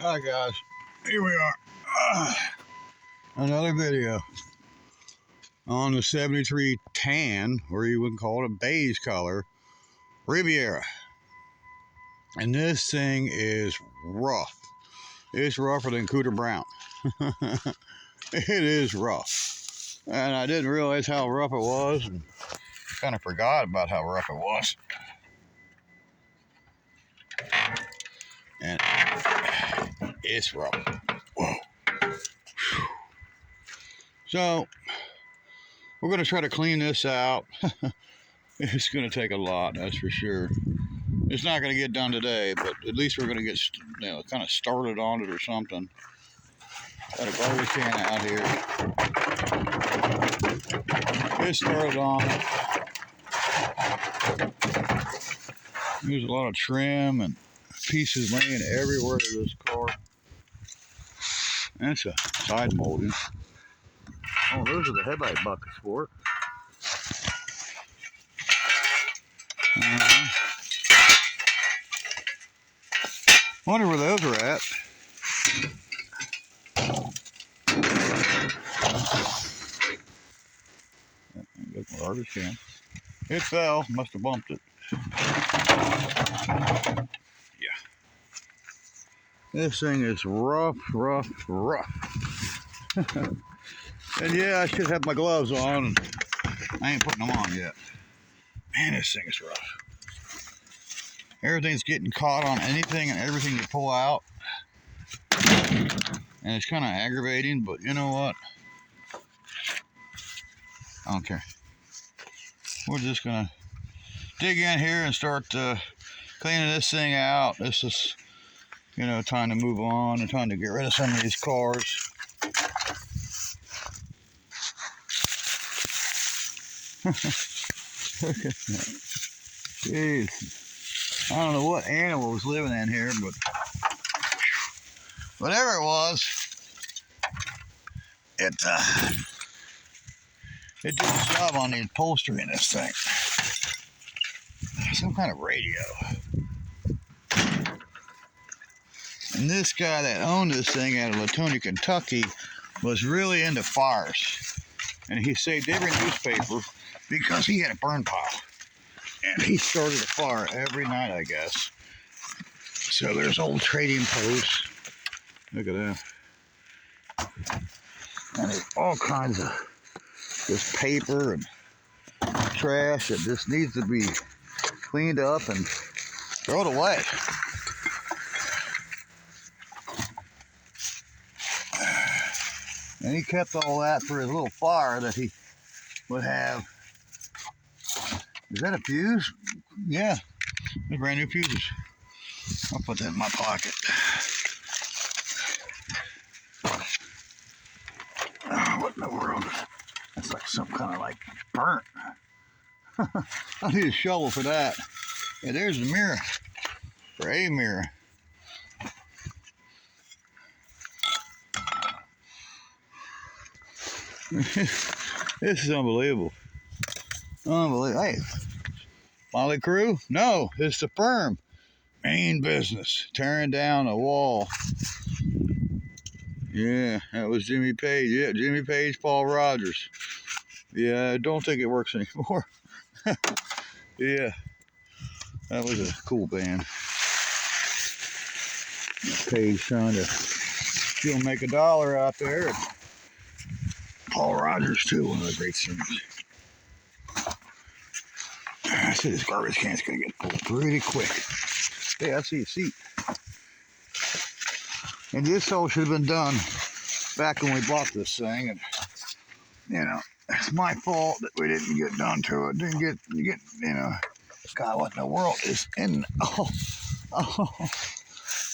Alright guys, here we are. Another video on the 73 tan, or you would call it a beige color, Riviera. And this thing is rough. It's rougher than Cooter Brown. It is rough. And I didn't realize how rough it was, and kind of forgot about how rough it was. And it's rough. Whoa. So, we're going to try to clean this out. It's going to take a lot, that's for sure. It's not going to get done today, but at least we're going to get, kind of started on it or something. Got a garbage can out here. Get started on it. There's a lot of trim and pieces laying everywhere in this car. That's a side molding. Oh, those are the headlight buckets for it. Wonder where those are at. Get my garbage can. It fell. Must have bumped it. Yeah. This thing is rough. And yeah, I should have my gloves on. I ain't putting them on yet. Man, this thing is rough. Everything's getting caught on anything and everything you pull out. And it's kind of aggravating, but you know what? I don't care. We're just going to dig in here and start cleaning this thing out. This is, time to move on and time to get rid of some of these cars. Look at that. Jeez. I don't know what animal was living in here, but whatever it was, it did a job on the upholstery in this thing. Some kind of radio. And this guy that owned this thing out of Latonia, Kentucky, was really into fires. And he saved every newspaper because he had a burn pile. And he started a fire every night, I guess. So there's old trading posts. Look at that. And there's all kinds of this paper and trash that just needs to be cleaned up and thrown away. And he kept all that for his little fire that he would have. Is that a fuse? Yeah, they're brand new fuses. I'll put that in my pocket. Oh, what in the world? That's like some kind of burnt. I need a shovel for that. Yeah, there's the mirror. For a mirror. This is unbelievable. Unbelievable. Hey, Molly Crew? No, it's the firm. Main business. Tearing down a wall. Yeah, that was Jimmy Page. Yeah, Jimmy Page, Paul Rogers. Yeah, I don't think it works anymore. Yeah, that was a cool band. Page trying to still make $1 out there. And Paul Rogers, too, one of the great singers. I see this garbage can's gonna get full pretty quick. Hey, I see a seat. And this all should have been done back when we bought this thing. And, it's my fault that we didn't get done to it. Didn't get, God, what in the world is in,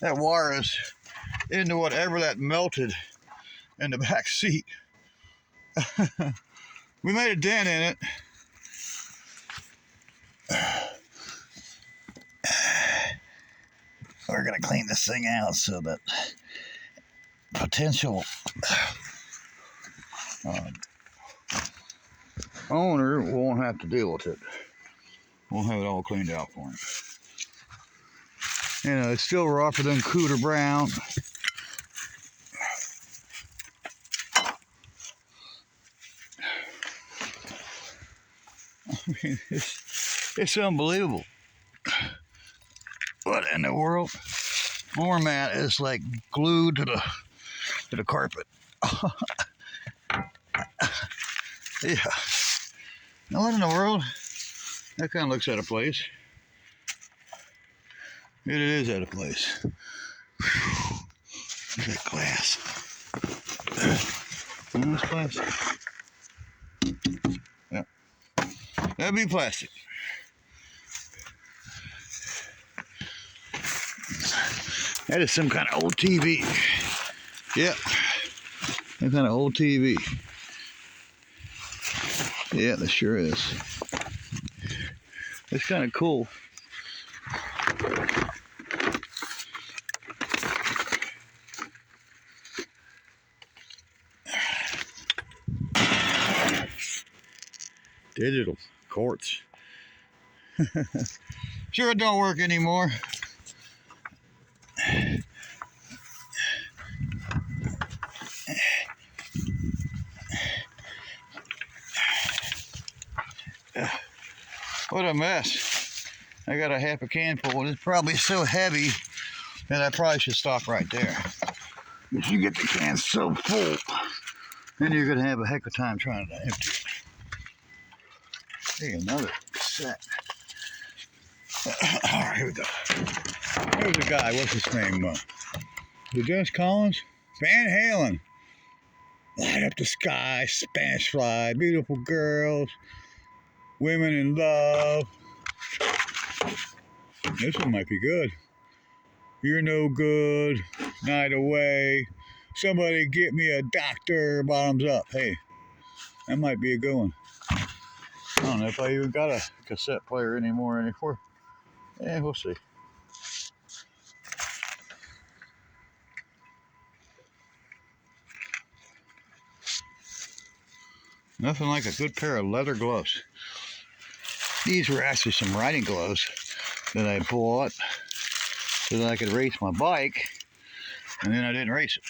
that wire is into whatever that melted in the back seat. We made a dent in it. We're going to clean this thing out so that potential owner won't have to deal with it. We'll have it all cleaned out for him. You know, it's still rougher than Cooter Brown. I mean, it's unbelievable. What in the world? Floor mat is like glued to the carpet. Yeah. Now what in the world? That kind of looks out of place. It is out of place. Look at that glass. That's plastic. Yeah. That'd be plastic. That is some kind of old TV. Yep. Some kind of old TV. Yeah, that sure is. It's kind of cool. Digital quartz. Sure, it don't work anymore. What a mess. I got a half a can full, and it's probably so heavy that I probably should stop right there. If you get the can so full, then you're gonna have a heck of a time trying to empty it. Hey, another set. All right, here we go. There's a guy, what's his name? Was it Dennis Collins? Van Halen. Light up the sky, Spanish Fly, beautiful girls, women in love. This one might be good. You're no good, night away. Somebody get me a doctor, bottoms up. Hey, that might be a good one. I don't know if I even got a cassette player anymore. Yeah, we'll see. Nothing like a good pair of leather gloves. These were actually some riding gloves that I bought so that I could race my bike, and then I didn't race it.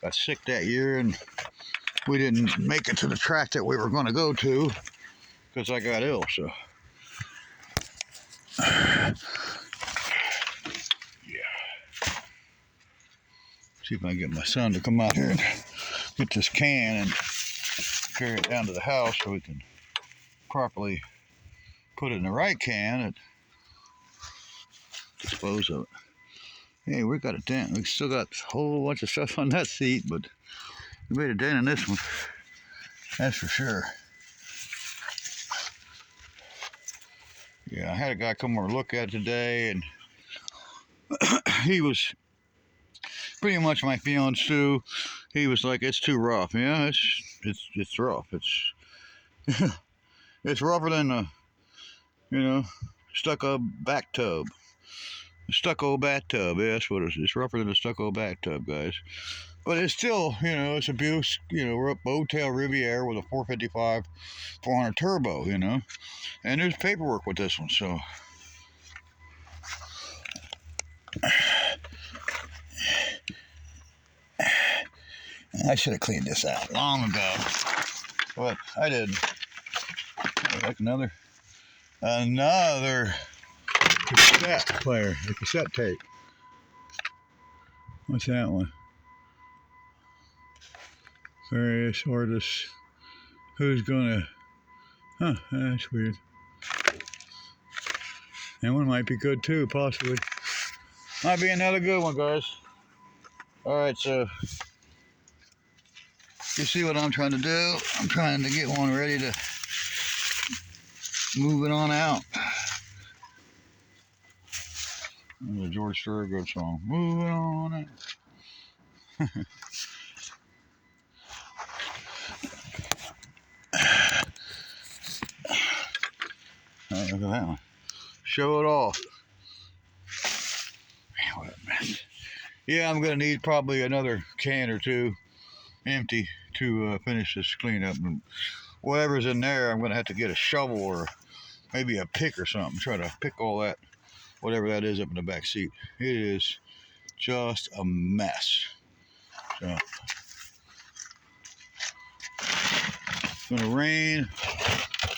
Got sick that year, and we didn't make it to the track that we were going to go to because I got ill, so. Yeah. See if I can get my son to come out here and get this can and carry it down to the house so we can properly put it in the right can and dispose of it. Hey, we got a dent. We still got a whole bunch of stuff on that seat, but we made a dent in this one. That's for sure. Yeah, I had a guy come over to look at it today, and he was pretty much my fiance too. He was like, "It's too rough." Yeah, it's rough. It's it's rougher than a stucco bathtub. Stucco bathtub. Yeah, that's what it is. It's rougher than a stucco bathtub, guys. But it's still, it's a Buick, Motel Riviera with a 455 400 turbo, and there's paperwork with this one, so. I should have cleaned this out long ago, but I didn't. Like another cassette player, the cassette tape. What's that one? Various artists. Who's gonna? Huh? That's weird. That one might be good too, possibly. Might be another good one, guys. All right, so you see what I'm trying to do? I'm trying to get one ready to move it on out. The George Thorogood song. Move it on out. Look at that one. Show it off. Man, what a mess. Yeah, I'm going to need probably another can or two empty to finish this cleanup. And whatever's in there, I'm gonna have to get a shovel or maybe a pick or something. Try to pick all that, whatever that is, up in the back seat. It is just a mess. So it's gonna rain.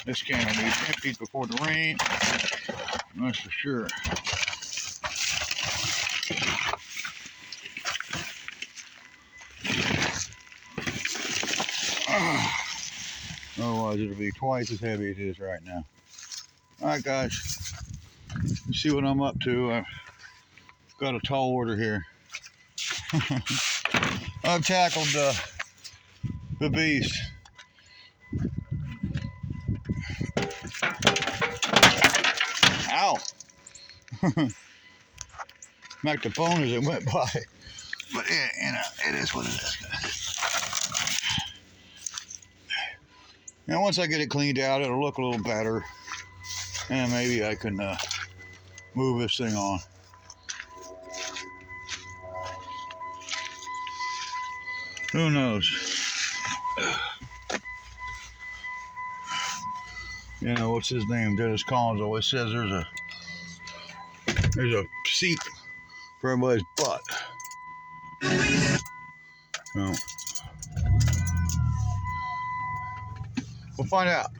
This can will be emptied before the rain. That's for sure. Otherwise, it'll be twice as heavy as it is right now. All right, guys. Let's see what I'm up to. I've got a tall order here. I've tackled the beast. Ow! Knocked the phone as it went by. But it is what it is, guys. Now, once I get it cleaned out, it'll look a little better. And maybe I can move this thing on. Who knows? You know, what's his name? Dennis Collins always says there's a seat for everybody's butt. So, we'll find out.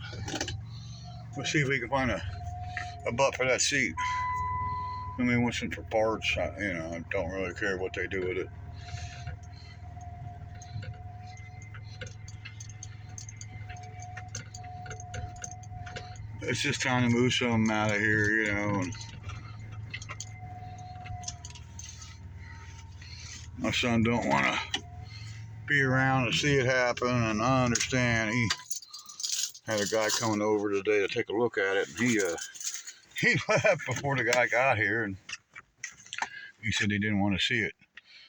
We'll see if we can find a butt for that seat. I mean, what's in for parts? You know, I don't really care what they do with it. It's just trying to move something out of here, you know. And my son don't want to be around to see it happen, and I understand. He had a guy coming over today to take a look at it, and he left before the guy got here, and he said he didn't want to see it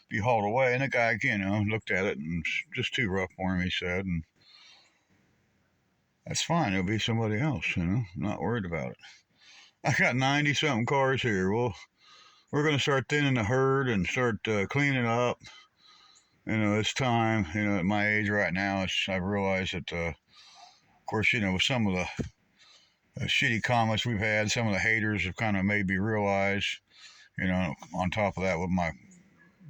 be hauled away. And the guy, you know, looked at it, and it's just too rough for him, he said. And that's fine. It'll be somebody else, you know. I'm not worried about it. I got 90-something cars here. Well, we're going to start thinning the herd and start cleaning up. You know, it's time. You know, at my age right now, I've realized that, of course, you know, with some of the shitty comments we've had, some of the haters have kind of made me realize, you know, on top of that, with my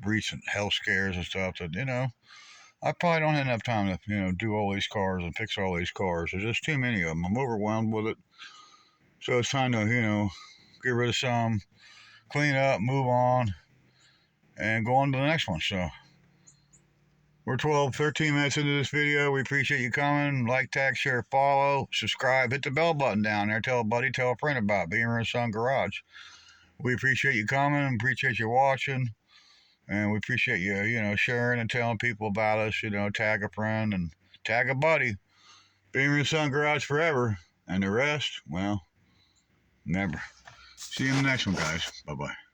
recent health scares and stuff, that, you know, I probably don't have enough time to, you know, do all these cars and fix all these cars. There's just too many of them. I'm overwhelmed with it. So it's time to, you know, get rid of some, clean up, move on, and go on to the next one. So we're 13 minutes into this video. We appreciate you coming. Like, tag, share, follow, subscribe. Hit the bell button down there. Tell a buddy, tell a friend about Beamer & Son Garage. We appreciate you coming. Appreciate you watching. And we appreciate you, you know, sharing and telling people about us. You know, tag a friend and tag a buddy. Beamer & Son Garage forever. And the rest, well, never. See you in the next one, guys. Bye-bye.